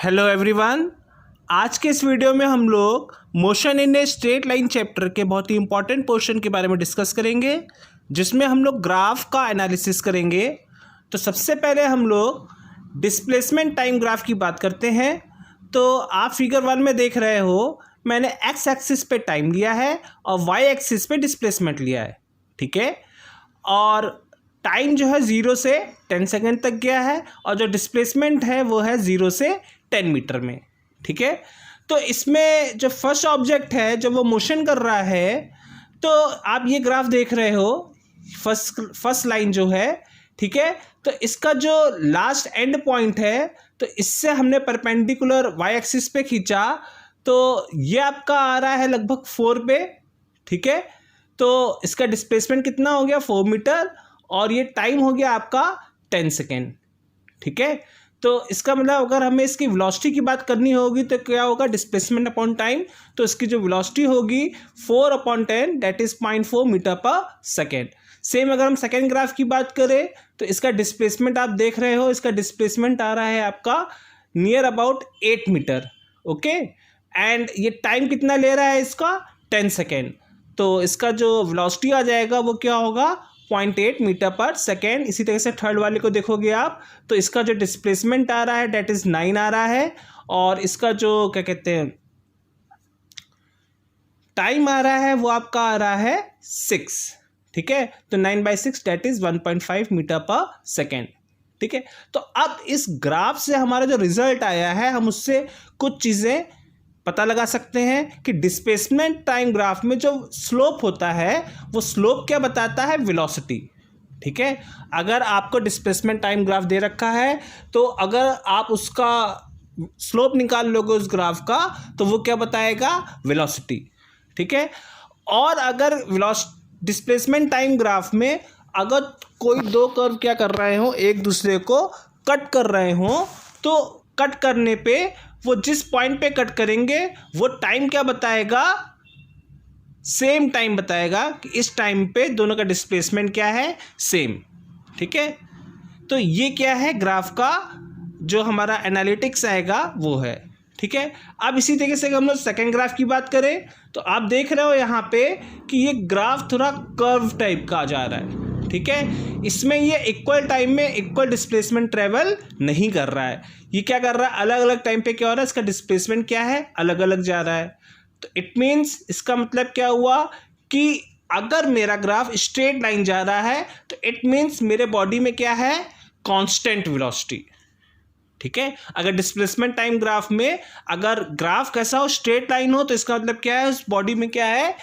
Hello everyone. आज के इस वीडियो में हम लोग motion in a straight line chapter के बहुत ही इंपॉर्टेंट पोर्शन के बारे में डिस्कस करेंगे, जिसमें हम लोग ग्राफ का एनालिसिस करेंगे। तो सबसे पहले हम लोग डिस्प्लेसमेंट टाइम ग्राफ की बात करते हैं। तो आप फिगर 1 में देख रहे हो, मैंने एक्स एक्सिस पे टाइम लिया है और वाई एक्सिस पे डिस्प्लेसमेंट लिया है, ठीक है। और टाइम जो है 0 से 10 सेकेंड तक गया है और जो डिस्प्लेसमेंट है वो है 0 से 10 मीटर में, ठीक है। तो इसमें जो फर्स्ट ऑब्जेक्ट है जब वो मोशन कर रहा है, तो आप ये ग्राफ देख रहे हो, फर्स्ट लाइन जो है, ठीक है। तो इसका जो लास्ट एंड पॉइंट है, तो इससे हमने परपेंडिकुलर वाई एक्सिस पे खींचा, तो ये आपका आ रहा है लगभग 4 पे, ठीक है। तो इसका डिस्प्लेसमेंट कितना हो गया, 4 मीटर, और ये टाइम हो गया आपका 10 सेकेंड, ठीक है। तो इसका मतलब अगर हमें इसकी वेलोसिटी की बात करनी होगी तो क्या होगा, डिस्प्लेसमेंट अपॉन टाइम। तो इसकी जो वेलोसिटी होगी 4/10 that is 0.4 metre per second. Same अगर हम सेकेंड ग्राफ की बात करें तो इसका डिस्प्लेसमेंट आप देख रहे हो, इसका डिस्प्लेसमेंट आ रहा है आपका near about 8 metre, okay. And ये टाइम कितना ले रहा है इसका, 10 सेकेंड। तो इसका जो वेलोसिटी आ जाएगा वो क्या होगा, 0.8 मीटर पर सेकेंड। इसी तरह से थर्ड वाले को देखोगे आप, तो इसका जो डिस्प्लेसमेंट आ रहा है डेट इज 9 आ रहा है, और इसका जो क्या कहते हैं टाइम आ रहा है वो आपका आ रहा है 6, ठीक है। तो 9/6 date is 1.5 metre per second, ठीक है। तो अब इस ग्राफ से हमारा जो रिजल्ट आया है, हम उससे कुछ चीज़ें पता लगा सकते हैं कि डिस्प्लेसमेंट टाइम ग्राफ में जो स्लोप होता है वो स्लोप क्या बताता है, वेलोसिटी, ठीक है। अगर आपको डिस्प्लेसमेंट टाइम ग्राफ दे रखा है तो अगर आप उसका स्लोप निकाल लोगे उस ग्राफ का, तो वो क्या बताएगा, वेलोसिटी, ठीक है। और अगर डिस्प्लेसमेंट टाइम ग्राफ में अगर कोई दो कर्व क्या कर रहे हो, एक दूसरे को कट कर रहे हो, तो कट करने पे वो जिस पॉइंट पे कट करेंगे वो टाइम क्या बताएगा, सेम टाइम बताएगा कि इस टाइम पे दोनों का डिस्प्लेसमेंट क्या है, सेम, ठीक है। तो ये क्या है, ग्राफ का जो हमारा एनालिटिक्स आएगा वो है, ठीक है। अब इसी तरीके से हम लोग सेकेंड ग्राफ की बात करें तो आप देख रहे हो यहाँ पे कि ये ग्राफ थोड़ा कर्व टाइप का जा रहा है, ठीक है। इसमें ये इक्वल टाइम में इक्वल डिस्प्लेसमेंट ट्रेवल नहीं कर रहा है। ये क्या कर रहा है, अलग अलग टाइम पे क्या हो रहा है, इसका डिस्प्लेसमेंट क्या है, अलग अलग जा रहा है। तो इट मीन्स इसका मतलब क्या हुआ कि अगर मेरा ग्राफ स्ट्रेट लाइन जा रहा है तो इट मीन्स मेरे बॉडी में क्या है, कांस्टेंट वेलोसिटी, ठीक है। अगर डिस्प्लेसमेंट टाइम ग्राफ में अगर ग्राफ कैसा हो, स्ट्रेट लाइन हो, तो इसका मतलब क्या है, उस बॉडी में क्या है,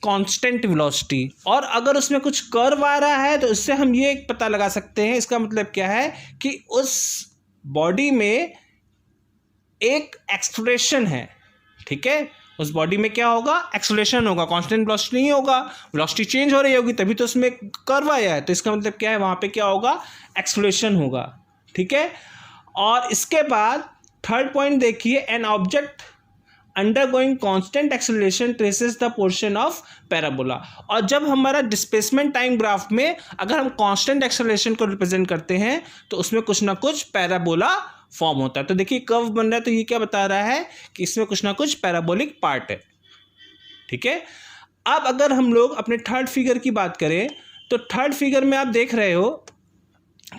कांस्टेंट वेलोसिटी। और अगर उसमें कुछ कर्व आ रहा है तो इससे हम ये पता लगा सकते हैं, इसका मतलब क्या है कि उस बॉडी में एक एक्सेलरेशन है, ठीक है। उस बॉडी में क्या होगा, एक्सेलरेशन होगा, कांस्टेंट वेलोसिटी नहीं होगा, वेलोसिटी चेंज हो रही होगी तभी तो उसमें कर्व आया है। तो इसका मतलब क्या है, वहाँ पे क्या होगा, एक्सेलरेशन होगा, ठीक है। और इसके बाद थर्ड पॉइंट देखिए, an object undergoing constant acceleration traces the portion of parabola. और जब हमारा डिस्प्लेसमेंट टाइम ग्राफ में अगर हम कांस्टेंट एक्सेलरेशन को रिप्रेजेंट करते हैं तो उसमें कुछ ना कुछ पैराबोला फॉर्म होता है। तो देखिए कर्व बन रहा है, तो ये क्या बता रहा है कि इसमें कुछ ना कुछ पैराबोलिक पार्ट है, ठीक है। अब अगर हम लोग अपने थर्ड फिगर की बात करें तो थर्ड फिगर में आप देख रहे हो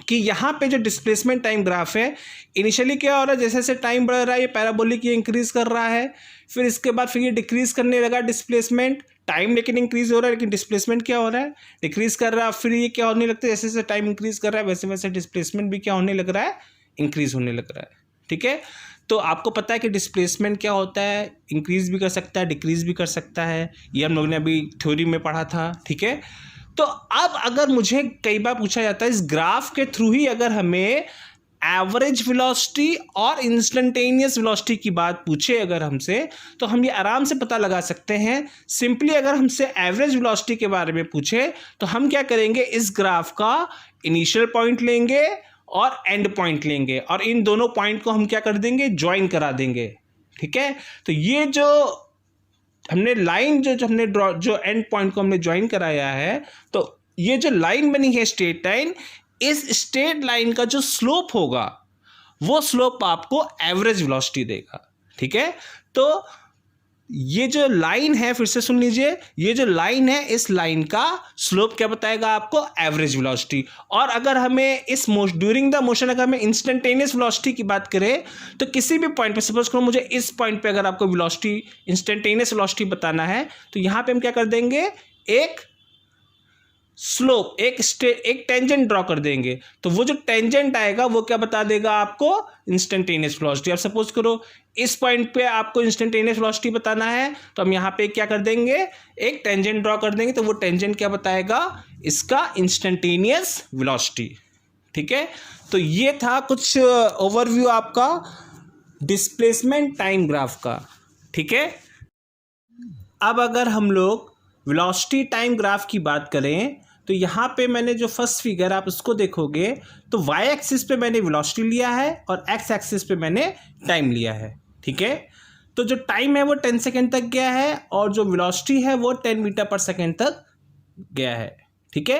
कि यहाँ पे जो डिस्प्लेसमेंट टाइम ग्राफ है, इनिशियली क्या हो रहा है, जैसे जैसे टाइम बढ़ रहा है ये पैराबोलिक ये इंक्रीज कर रहा है, फिर इसके बाद फिर ये डिक्रीज करने लगा डिस्प्लेसमेंट टाइम, लेकिन इंक्रीज हो रहा है, लेकिन डिस्प्लेसमेंट क्या हो रहा है, डिक्रीज कर रहा है। फिर ये क्या होने लगता है, जैसे जैसे टाइम इंक्रीज कर रहा है वैसे वैसे डिस्प्लेसमेंट भी क्या होने लग रहा है, इंक्रीज होने लग रहा है, ठीक है। तो आपको पता है कि डिस्प्लेसमेंट क्या होता है, इंक्रीज भी कर सकता है, डिक्रीज भी कर सकता है, ये हम लोगों ने अभी थ्योरी में पढ़ा था, ठीक है। तो अब अगर मुझे कई बार पूछा जाता है इस ग्राफ के थ्रू ही अगर हमें एवरेज वेलोसिटी और इंस्टेंटेनियस वेलोसिटी की बात पूछे अगर हमसे, तो हम ये आराम से पता लगा सकते हैं। सिंपली अगर हमसे एवरेज वेलोसिटी के बारे में पूछे तो हम क्या करेंगे, इस ग्राफ का इनिशियल पॉइंट लेंगे और एंड पॉइंट लेंगे, और इन दोनों पॉइंट को हम क्या कर देंगे, ज्वाइन करा देंगे, ठीक है। तो ये जो हमने लाइन जो हमने ड्रॉ, जो एंड पॉइंट को हमने ज्वाइन कराया है, तो ये जो लाइन बनी है स्ट्रेट लाइन, इस स्ट्रेट लाइन का जो स्लोप होगा वो स्लोप आपको एवरेज वेलोसिटी देगा। ठीक है, तो ये जो लाइन है, फिर से सुन लीजिए, ये जो लाइन है इस लाइन का स्लोप क्या बताएगा आपको, एवरेज वेलोसिटी। और अगर हमें इस ड्यूरिंग द मोशन अगर हमें इंस्टेंटेनियस वेलोसिटी की बात करें तो किसी भी पॉइंट पे, सपोज करो मुझे इस पॉइंट पे अगर आपको वेलोसिटी इंस्टेंटेनियस वेलोसिटी बताना है तो यहां पे हम क्या कर देंगे, एक स्लोप, एक टेंजेंट ड्रॉ कर देंगे। तो वो जो टेंजेंट आएगा वो क्या बता देगा आपको, इंस्टेंटेनियस वेलोसिटी। अब सपोज करो इस पॉइंट पे आपको इंस्टेंटेनियस वेलोसिटी बताना है तो हम यहाँ पे क्या कर देंगे, एक टेंजेंट ड्रॉ कर देंगे। तो वो टेंजेंट क्या बताएगा, इसका इंस्टेंटेनियस वेलोसिटी। ठीक है, तो ये था कुछ ओवरव्यू आपका डिस्प्लेसमेंट टाइम ग्राफ का। ठीक है, अब अगर हम लोग वेलोसिटी टाइम ग्राफ की बात करें तो यहाँ पे मैंने जो फर्स्ट फिगर आप उसको देखोगे तो वाई एक्सिस पे मैंने वेलोसिटी लिया है और एक्स एक्सिस पे मैंने टाइम लिया है। ठीक है, तो जो टाइम है वो 10 सेकेंड तक गया है और जो वेलोसिटी है वो 10 मीटर पर सेकेंड तक गया है। ठीक है,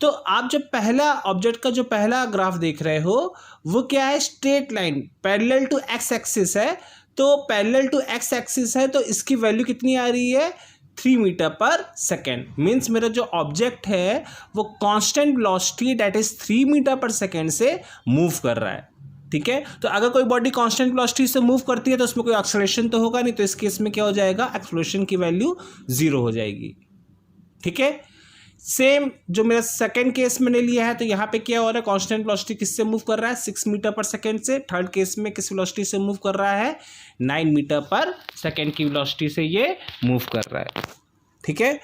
तो आप जब पहला ऑब्जेक्ट का जो पहला ग्राफ देख रहे हो वो क्या है, straight line parallel to X axis है। तो पैरेलल टू एक्स एक्सिस है तो इसकी वैल्यू कितनी आ रही है, 3 मीटर पर सेकेंड। मीन्स मेरा जो ऑब्जेक्ट है वो constant velocity that is 3 metre per second से मूव कर रहा है। ठीक है, तो अगर कोई बॉडी कांस्टेंट वेलोसिटी से मूव करती है तो उसमें कोई एक्सेलरेशन तो होगा नहीं, तो इस केस में क्या हो जाएगा, एक्सेलरेशन की वैल्यू 0 हो जाएगी। ठीक है, सेम जो मेरा सेकंड केस मैंने लिया है तो यहाँ पे क्या हो रहा है, कांस्टेंट वेलोसिटी किससे मूव कर रहा है, 6 मीटर पर सेकेंड से। थर्ड केस में किस वेलोसिटी से मूव कर रहा है, 9 मीटर पर सेकेंड की वेलोसिटी से ये मूव कर रहा है। ठीक है,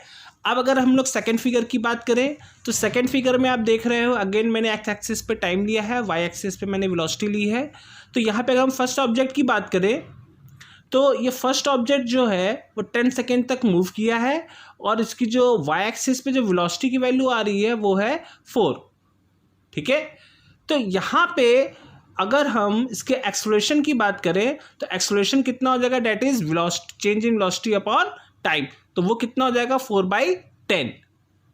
अब अगर हम लोग सेकंड फिगर की बात करें तो सेकंड फिगर में आप देख रहे हो अगेन मैंने एक्स एक्सिस पे टाइम लिया है, वाई एक्सिस पे मैंने वेलोसिटी ली है। तो यहाँ पे अगर हम फर्स्ट ऑब्जेक्ट की बात करें तो ये फर्स्ट ऑब्जेक्ट जो है वो 10 सेकेंड तक मूव किया है और इसकी जो वाई एक्सिस पे जो वेलोसिटी की वैल्यू आ रही है वो है 4। ठीक है, तो यहाँ पे अगर हम इसके एक्सेलरेशन की बात करें तो एक्सेलरेशन कितना हो जाएगा, that is velocity change in velocity upon time. तो वो कितना हो जाएगा, 4/10।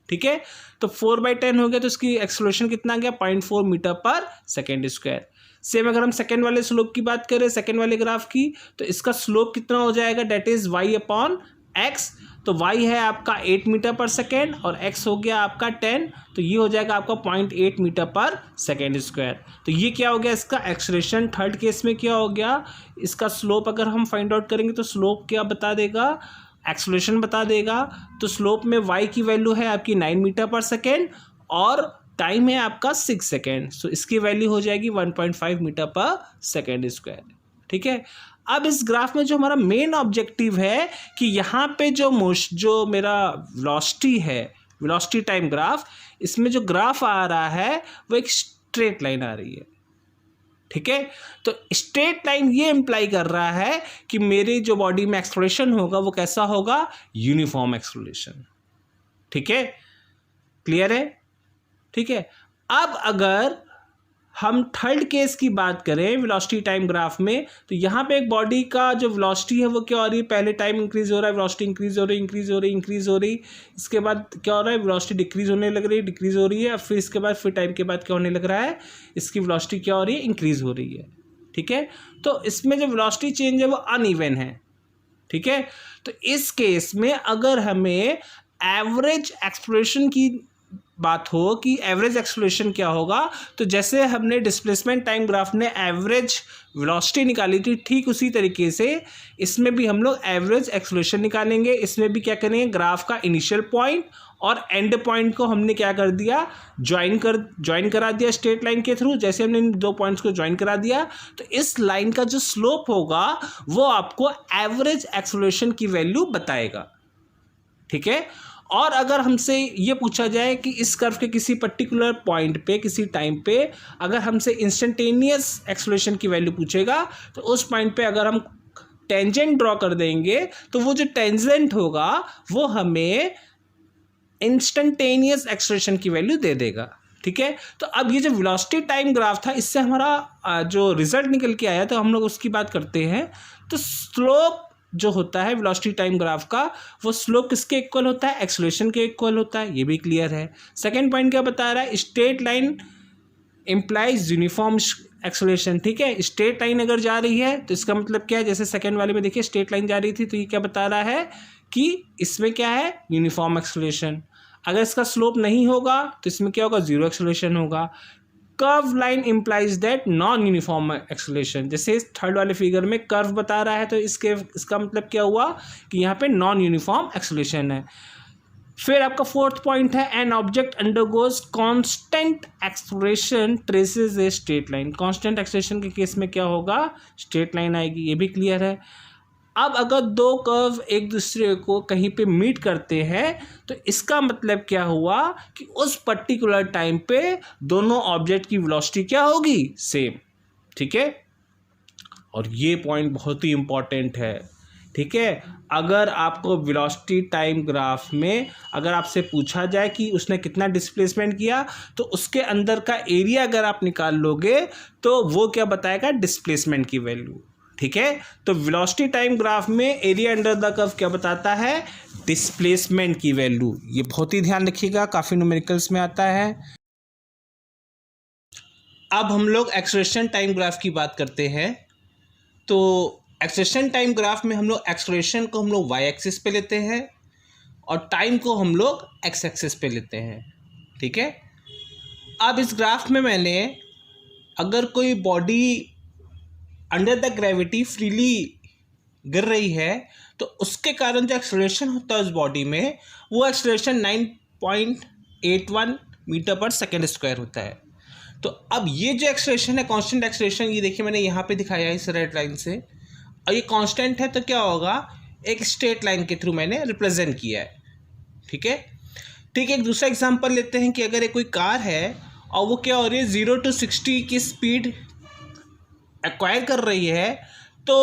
ठीक है, तो 4/10 हो गया तो इसकी एक्सेलरेशन कितना आ गया, 0.4 metre per second square. Same अगर हम सेकेंड वाले स्लोप की बात करें, सेकेंड वाले ग्राफ की, तो इसका स्लोप कितना हो जाएगा, that is y upon X. तो y है आपका 8 मीटर पर सेकेंड और x हो गया आपका 10, तो ये हो जाएगा आपका 0.8 मीटर पर सेकेंड स्क्वायर। तो ये क्या हो गया इसका एक्सेलरेशन। थर्ड केस में क्या हो गया, इसका स्लोप अगर हम फाइंड आउट करेंगे तो स्लोप क्या बता देगा, एक्सेलरेशन बता देगा। तो स्लोप में y की वैल्यू है आपकी 9 मीटर पर सेकेंड और टाइम है आपका 6 सेकेंड। सो इसकी वैल्यू हो जाएगी 1.5 मीटर पर सेकेंड स्क्वायर। ठीक है, अब इस ग्राफ में जो हमारा मेन ऑब्जेक्टिव है कि यहाँ पे जो मेरा वेलोसिटी है, वेलोसिटी टाइम ग्राफ, इसमें जो ग्राफ आ रहा है वो एक स्ट्रेट लाइन आ रही है। ठीक है, तो स्ट्रेट लाइन ये इंप्लाई कर रहा है कि मेरी जो बॉडी में एक्सेलरेशन होगा वो कैसा होगा, यूनिफॉर्म एक्सेलरेशन। ठीक है, क्लियर है। ठीक है, अब अगर हम थर्ड केस की बात करें वेलोसिटी टाइम ग्राफ में तो यहाँ पे एक बॉडी का जो वेलोसिटी है वो क्या हो रही है, पहले टाइम इंक्रीज हो रहा है, वेलोसिटी इंक्रीज हो रही है, इंक्रीज हो रही है, इंक्रीज हो रही, इसके बाद क्या हो रहा है, वेलोसिटी डिक्रीज होने लग रही है, डिक्रीज हो रही है, फिर इसके बाद फिर टाइम के बाद क्या होने लग रहा है, इसकी वेलोसिटी क्या हो रही है, इंक्रीज हो रही है। ठीक है, तो इसमें जो वेलोसिटी चेंज है वो अनइवन है। ठीक है, तो इस केस में अगर हमें एवरेज एक्सेलरेशन की बात हो कि एवरेज एक्सेलरेशन क्या होगा, तो जैसे हमने डिस्प्लेसमेंट टाइम ग्राफ में एवरेज वेलोसिटी निकाली थी, ठीक उसी तरीके से इसमें भी हम लोग एवरेज एक्सेलरेशन निकालेंगे। इसमें भी क्या करेंगे, ग्राफ का इनिशियल पॉइंट और एंड पॉइंट को हमने क्या कर दिया, ज्वाइन करा दिया स्ट्रेट लाइन के थ्रू। जैसे हमने इन दो पॉइंट्स को ज्वाइन करा दिया तो इस लाइन का जो स्लोप होगा वो आपको एवरेज एक्सेलरेशन की वैल्यू बताएगा। ठीक है, और अगर हमसे ये पूछा जाए कि इस कर्व के किसी पर्टिकुलर पॉइंट पे, किसी टाइम पे अगर हमसे इंस्टेंटेनियस एक्सेलरेशन की वैल्यू पूछेगा तो उस पॉइंट पे अगर हम टेंजेंट ड्रॉ कर देंगे तो वो जो टेंजेंट होगा वो हमें इंस्टेंटेनियस एक्सेलरेशन की वैल्यू दे देगा। ठीक है, तो अब ये जो वेलोसिटी टाइम ग्राफ था इससे हमारा जो रिजल्ट निकल के आया तो हम लोग उसकी बात करते हैं। तो स्लोप जो होता है वेलोसिटी टाइम ग्राफ का वो स्लोप किसके इक्वल होता है, एक्सेलरेशन के इक्वल होता है, ये भी क्लियर है। सेकंड पॉइंट क्या बता रहा है, straight line implies uniform acceleration, ठीक है। स्ट्रेट लाइन अगर जा रही है तो इसका मतलब क्या है, जैसे सेकेंड वाले में देखिए स्ट्रेट लाइन जा रही थी, तो ये क्या बता रहा है कि इसमें क्या है, यूनिफॉर्म एक्सेलरेशन। अगर इसका स्लोप नहीं होगा तो इसमें क्या होगा, जीरो एक्सेलरेशन होगा। Curve line implies that non uniform acceleration, जैसे थर्ड वाले फिगर में कर्व बता रहा है तो इसका मतलब क्या हुआ कि यहाँ पे नॉन यूनिफॉर्म एक्सेलरेशन है। फिर आपका फोर्थ पॉइंट है, an object undergoes constant acceleration traces a straight line. Constant acceleration के केस में क्या होगा, स्ट्रेट लाइन आएगी, ये भी क्लियर है। अब अगर दो कर्व एक दूसरे को कहीं पे मीट करते हैं तो इसका मतलब क्या हुआ कि उस पर्टिकुलर टाइम पे दोनों ऑब्जेक्ट की वेलोसिटी क्या होगी, सेम, ठीक है। और ये पॉइंट बहुत ही इंपॉर्टेंट है, ठीक है। अगर आपको वेलोसिटी टाइम ग्राफ में अगर आपसे पूछा जाए कि उसने कितना डिस्प्लेसमेंट किया तो उसके अंदर का एरिया अगर आप निकाल लोगे तो वो क्या बताएगा, डिस्प्लेसमेंट की वैल्यू, ठीक है। तो वेलोसिटी टाइम ग्राफ में एरिया अंडर द कर्व क्या बताता है, डिस्प्लेसमेंट की वैल्यू। ये बहुत ही ध्यान रखिएगा, काफ़ी न्यूमेरिकल्स में आता है। अब हम लोग एक्सेलरेशन टाइम ग्राफ की बात करते हैं। तो एक्सेलरेशन टाइम ग्राफ में हम लोग एक्सेलरेशन को हम लोग वाई एक्सिस पे लेते हैं और टाइम को हम लोग एक्स एक्सिस पे लेते हैं, ठीक है। अब इस ग्राफ में मैंने अगर कोई body under the gravity freely गिर रही है तो उसके कारण जो एक्सेलरेशन होता है उस बॉडी में, वो acceleration 9.81 metre per second square होता है। तो अब ये जो एक्सेलरेशन है, कांस्टेंट एक्सेलरेशन, ये देखिए मैंने यहाँ पे दिखाया है इस रेड लाइन से, और ये कांस्टेंट है तो क्या होगा, एक स्ट्रेट लाइन के थ्रू मैंने रिप्रेजेंट किया है, ठीक है। ठीक है, एक दूसरा एग्जांपल लेते हैं कि अगर एक कोई कार है और वो क्या हो रही है, 0 to 60 की स्पीड एक्वायर कर रही है, तो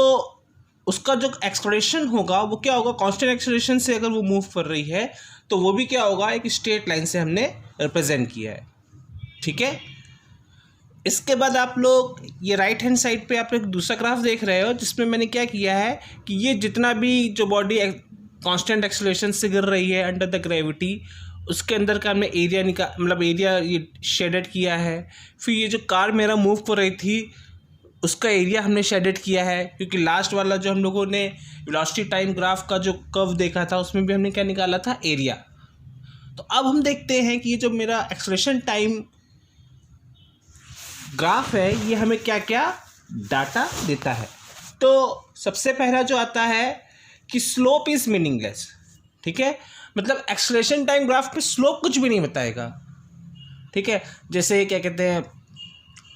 उसका जो एक्सेलरेशन होगा वो क्या होगा, कांस्टेंट एक्सेलरेशन से अगर वो मूव कर रही है तो वो भी क्या होगा, एक स्ट्रेट लाइन से हमने रिप्रेजेंट किया है, ठीक है। इसके बाद आप लोग ये राइट हैंड साइड पे आप लोग दूसरा ग्राफ देख रहे हो जिसमें मैंने क्या किया है कि ये जितना भी जो बॉडी कांस्टेंट एक्सेलरेशन से गिर रही है अंडर द ग्रेविटी, उसके अंदर का हमने एरिया मतलब एरिया ये शेडेड किया है। फिर ये जो कार मेरा मूव कर रही थी उसका एरिया हमने शेडेड किया है, क्योंकि लास्ट वाला जो हम लोगों ने वेलोसिटी टाइम ग्राफ का जो कर्व देखा था उसमें भी हमने क्या निकाला था, एरिया। तो अब हम देखते हैं कि ये जो मेरा एक्सेलरेशन टाइम ग्राफ है ये हमें क्या क्या डाटा देता है। तो सबसे पहला जो आता है कि स्लोप इज मीनिंगलेस, ठीक है। मतलब एक्सेलरेशन टाइम ग्राफ पे स्लोप कुछ भी नहीं बताएगा, ठीक है। जैसे क्या कहते हैं,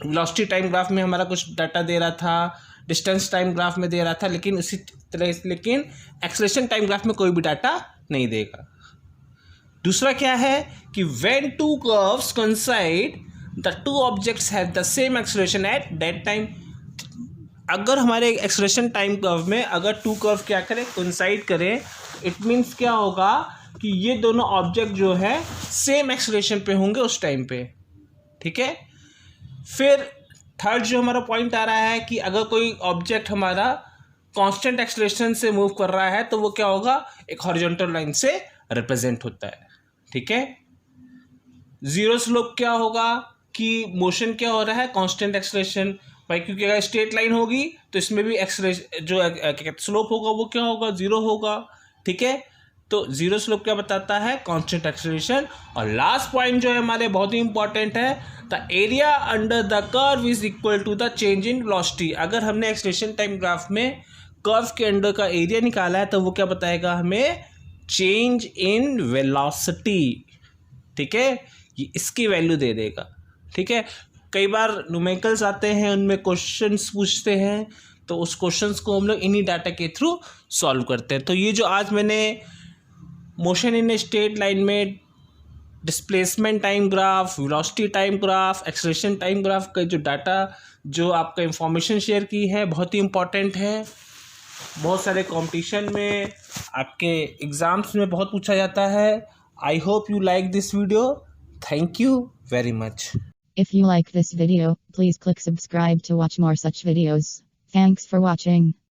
वेलोसिटी टाइम ग्राफ में हमारा कुछ डाटा दे रहा था, डिस्टेंस टाइम ग्राफ में दे रहा था, लेकिन उसी तरह लेकिन एक्सेलरेशन टाइम ग्राफ में कोई भी डाटा नहीं देगा। दूसरा क्या है कि when to curves coincide the two objects have the same acceleration at that time. अगर हमारे एक्सेलरेशन टाइम कर्व में अगर टू कर्व क्या करें, कोइंसाइड करें, इट मीन्स क्या होगा कि ये दोनों ऑब्जेक्ट जो है सेम एक्सेलरेशन पे होंगे उस टाइम पे, ठीक है। फिर थर्ड जो हमारा पॉइंट आ रहा है कि अगर कोई ऑब्जेक्ट हमारा कांस्टेंट एक्सेलरेशन से मूव कर रहा है तो वो क्या होगा, एक हॉरिजॉन्टल लाइन से रिप्रेजेंट होता है, ठीक है। जीरो स्लोप क्या होगा कि मोशन क्या हो रहा है, कांस्टेंट एक्सेलरेशन भाई, क्योंकि अगर स्ट्रेट लाइन होगी तो इसमें भी एक्सेलरेशन जो स्लोप होगा वो क्या होगा, जीरो होगा, ठीक है। तो जीरो स्लोप क्या बताता है, कांस्टेंट एक्सेलरेशन। और लास्ट पॉइंट जो है हमारे बहुत ही इंपॉर्टेंट है, the area under the curve is equal to the change in velocity. अगर हमने एक्सेलरेशन टाइम ग्राफ में कर्व के अंडर का एरिया निकाला है तो वो क्या बताएगा हमें, चेंज इन वेलोसिटी, ठीक है। ये इसकी वैल्यू दे देगा, ठीक है। कई बार न्यूमेरिकल्स आते हैं उनमें क्वेश्चंस पूछते हैं तो उस क्वेश्चंस को हम लोग इन्हीं डाटा के थ्रू सॉल्व करते हैं। तो ये जो आज मैंने मोशन इन स्ट्रेट लाइन में displacement time graph, velocity time graph, acceleration time graph का जो डाटा जो आपका इंफॉर्मेशन शेयर की है बहुत ही इम्पॉर्टेंट है। बहुत सारे कंपटीशन में, आपके एग्ज़ाम्स में बहुत पूछा जाता है। I hope you like this video. Thank you very much. If you like this video, please click subscribe to watch more such videos. Thanks for watching.